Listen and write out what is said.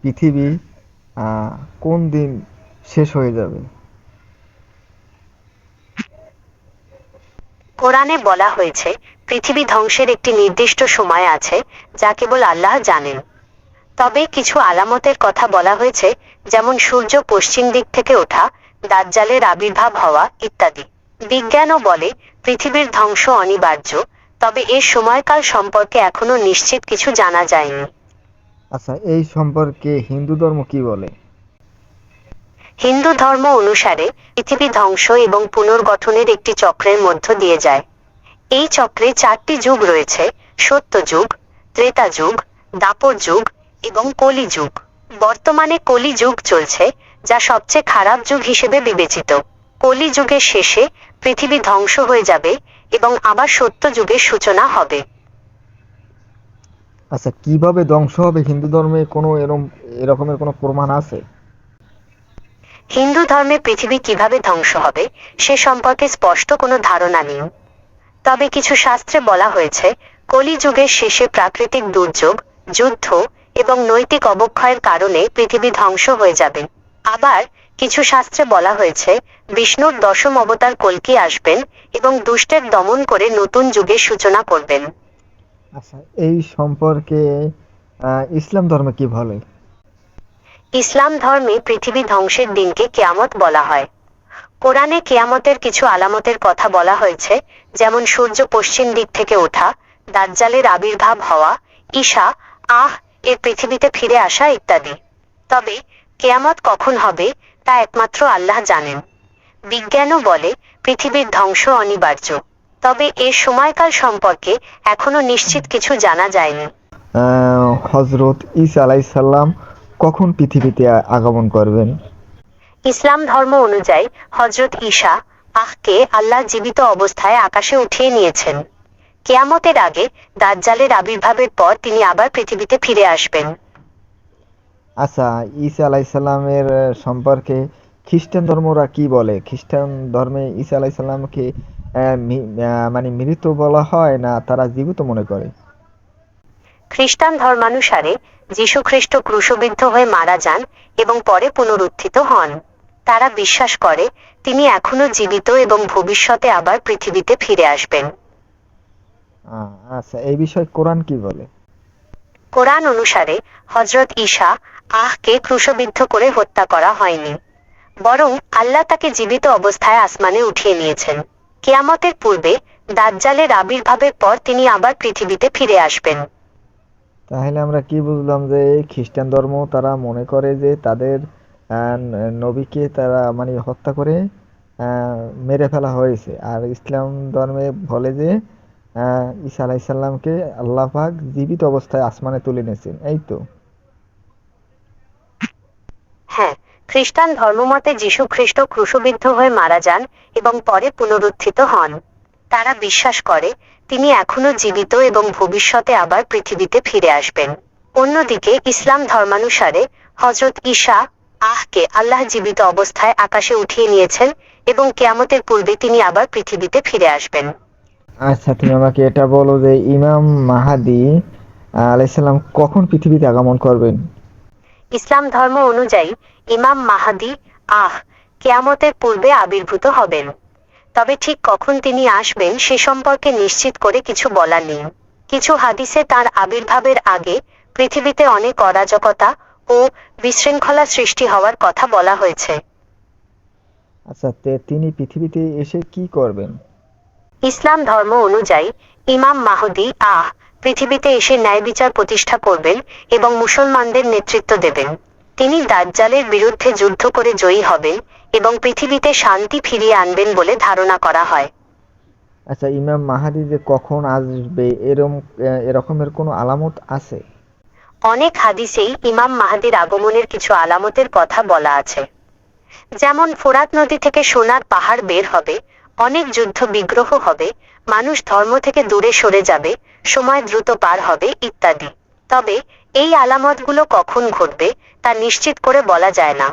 পৃথিবী আহ, কোন দিন শেষ হয়ে যাবে? কোরআনে বলা হয়েছে পৃথিবী ধ্বংসের একটি নির্দিষ্ট সময় আছে যা কেবল আল্লাহ জানেন। তবে কিছু আলামতের কথা বলা হয়েছে, যেমন সূর্য পশ্চিম দিক থেকে ওঠা, দাজ্জালের আবির্ভাব হওয়া ইত্যাদি। বিজ্ঞানও বলে পৃথিবীর ধ্বংস অনিবার্য, তবে এর সময়কাল সম্পর্কে এখনো নিশ্চিত কিছু জানা যায়নি। আচ্ছা, এই সম্পর্কে হিন্দু ধর্ম কি বলে? হিন্দু ধর্ম অনুসারে পৃথিবী ধ্বংস এবং পুনর্গঠনের একটি চক্রের মধ্য দিয়ে যায়। এই চক্রে চারটি যুগ রয়েছে: সত্য যুগ, ত্রেতা যুগ, দাপর যুগ এবং কলি যুগ। বর্তমানে কলি যুগ চলছে, যা সবচেয়ে খারাপ যুগ হিসেবে বিবেচিত। কলি যুগের শেষে পৃথিবী ধ্বংস হয়ে যাবে এবং আবার সত্য যুগের সূচনা হবে। আচ্ছা, কিভাবে ধ্বংস হবে হিন্দু ধর্মে কোনো এরকমের কোনো প্রমাণ আছে? হিন্দু ধর্মে পৃথিবী কিভাবে ধ্বংস হবে সে সম্পর্কে স্পষ্ট কোনো ধারণা নেই। তবে কিছু শাস্ত্রে বলা হয়েছে কলি যুগের শেষে প্রাকৃতিক দুর্যোগ, যুদ্ধ এবং নৈতিক অবক্ষয়ের কারণে পৃথিবী ধ্বংস হয়ে যাবে। আবার কিছু শাস্ত্রে বলা হয়েছে বিষ্ণুর দশম অবতার কল্কি আসবেন এবং দুষ্টের দমন করে নতুন যুগের সূচনা করবেন। আচ্ছা, এই সম্পর্কে ইসলাম ধর্ম কি বলে? ইসলাম ধর্মে পৃথিবী ধ্বংসের দিনকে কেয়ামত বলা হয়। কোরআনে কেয়ামতের কিছু আলামতের কথা বলা হয়েছে, যেমন সূর্য পশ্চিম দিক থেকে ওঠা, দাজ্জালের আবির্ভাব হওয়া, ঈসা এর পৃথিবীতে ফিরে আসা ইত্যাদি। তবে কেয়ামত কখন হবে তা একমাত্র আল্লাহ জানেন। বিজ্ঞানও বলে পৃথিবীর ধ্বংস অনিবার্য, তবে এর সময়কাল সম্পর্কে এখনো নিশ্চিত কিছু জানা যায়নি। হজরত ঈসা আলাইসাল্লাম কখন পৃথিবীতে আগমন করবেন? ইসলাম ধর্ম অনুযায়ী হজরত ঈসা কে আল্লাহ জীবিত অবস্থায় আকাশে উঠিয়ে নিয়েছেন। কেয়ামতের আগে দাজ্জালের আবির্ভাবের পর তিনি আবার পৃথিবীতে ফিরে আসবেন। আচ্ছা, ঈসা আলাইসাল্লামের সম্পর্কে খ্রিস্টান ধর্মরা কি বলে? খ্রিস্টান ধর্মে ঈসা আলাইসাল্লামকে মানে মৃত বলা হয় না তারা জীবিত মনে করে? খ্রিস্টান ধর্মানুসারে যীশু খ্রিস্ট ক্রুশবিদ্ধ হয়ে মারা যান এবং পরে পুনরুত্থিত হন। তারা বিশ্বাস করে তিনি এখনো জীবিত এবং ভবিষ্যতে আবার পৃথিবীতে ফিরে আসবেন। আচ্ছা, এই বিষয়ে কোরআন কি বলে? কোরআন অনুসারে হজরত ঈসা কে ক্রুশবিদ্ধ করে হত্যা করা হয়নি, বরং আল্লাহ তাকে জীবিত অবস্থায় আসমানে উঠিয়ে নিয়েছেন। কেয়ামতের পূর্বে দাজ্জালের আবির্ভাবের পর তিনি আবার পৃথিবীতে ফিরে আসবেন। তাহলে আমরা কি বুঝলাম যে খ্রিস্টান ধর্ম তারা মনে করে যে তাদের নবীকে তারা মানে হত্যা করে মেরে ফেলা হয়েছে, আর ইসলাম ধর্মে বলে যে ঈসা আলাইসাল্লামকে আল্লাহ পাক জীবিত অবস্থায় আসমানে তুলে নিয়েছেন, এই তো? হ্যাঁ, খ্রিস্টান ধর্মমতে যীশু খ্রিস্ট ক্রুশবিদ্ধ হয়ে মারা যান এবং পরে পুনরুত্থিত হন। তারা বিশ্বাস করে তিনি এখনো জীবিত এবং ভবিষ্যতে আবার পৃথিবীতে ফিরে আসবেন। অন্যদিকে ইসলাম ধর্মানুসারে হজরত ঈসা কে আল্লাহ জীবিত অবস্থায় আকাশে উঠিয়ে নিয়েছেন এবং কেয়ামতের পূর্বে তিনি আবার পৃথিবীতে ফিরে আসবেন। আচ্ছা, তুমি আমাকে এটা বলো যে ইমাম মাহাদি আলাইসাল্লাম কখন পৃথিবীতে আগমন করবেন? ইসলাম ধর্ম অনুযায়ী ইমাম মাহাদি কেয়ামতের পূর্বে আবির্ভূত হবেন। তবে ঠিক কখন তিনি আসবেন সে সম্পর্কে নিশ্চিত করে কিছু বলা নেই। কিছু হাদিসে তার আবির্ভাবের আগে পৃথিবীতে অনেক অরাজকতা ও বিশৃঙ্খলা সৃষ্টি হওয়ার কথা বলা হয়েছে। আচ্ছা, তিনি পৃথিবীতে এসে কি করবেন? ইসলাম ধর্ম অনুযায়ী ইমাম মাহদী পৃথিবীতে এসে ন্যায় বিচার প্রতিষ্ঠা করবেন এবং মুসলমানদের নেতৃত্ব দেবেন। তিনি দাজ্জালের বিরুদ্ধে যুদ্ধ করে জয়ী হবেন এবং পৃথিবীতে শান্তি ফিরিয়ে আনবেন বলে ধারণা করা হয়। আচ্ছা, ইমাম মাহাদি যে কখন আসবে এরকমের কোনো আলামত আছে? অনেক হাদিসেই ইমাম মাহদীর আগমনের কিছু আলামতের কথা বলা আছে, যেমন ফোরাত নদী থেকে সোনার পাহাড় বের হবে, অনেক যুদ্ধ বিগ্রহ হবে, মানুষ ধর্ম থেকে দূরে সরে যাবে, সময় দ্রুত পার হবে ইত্যাদি। তবে এই আলামতগুলো কখন ঘটবে তা নিশ্চিত করে বলা যায় না।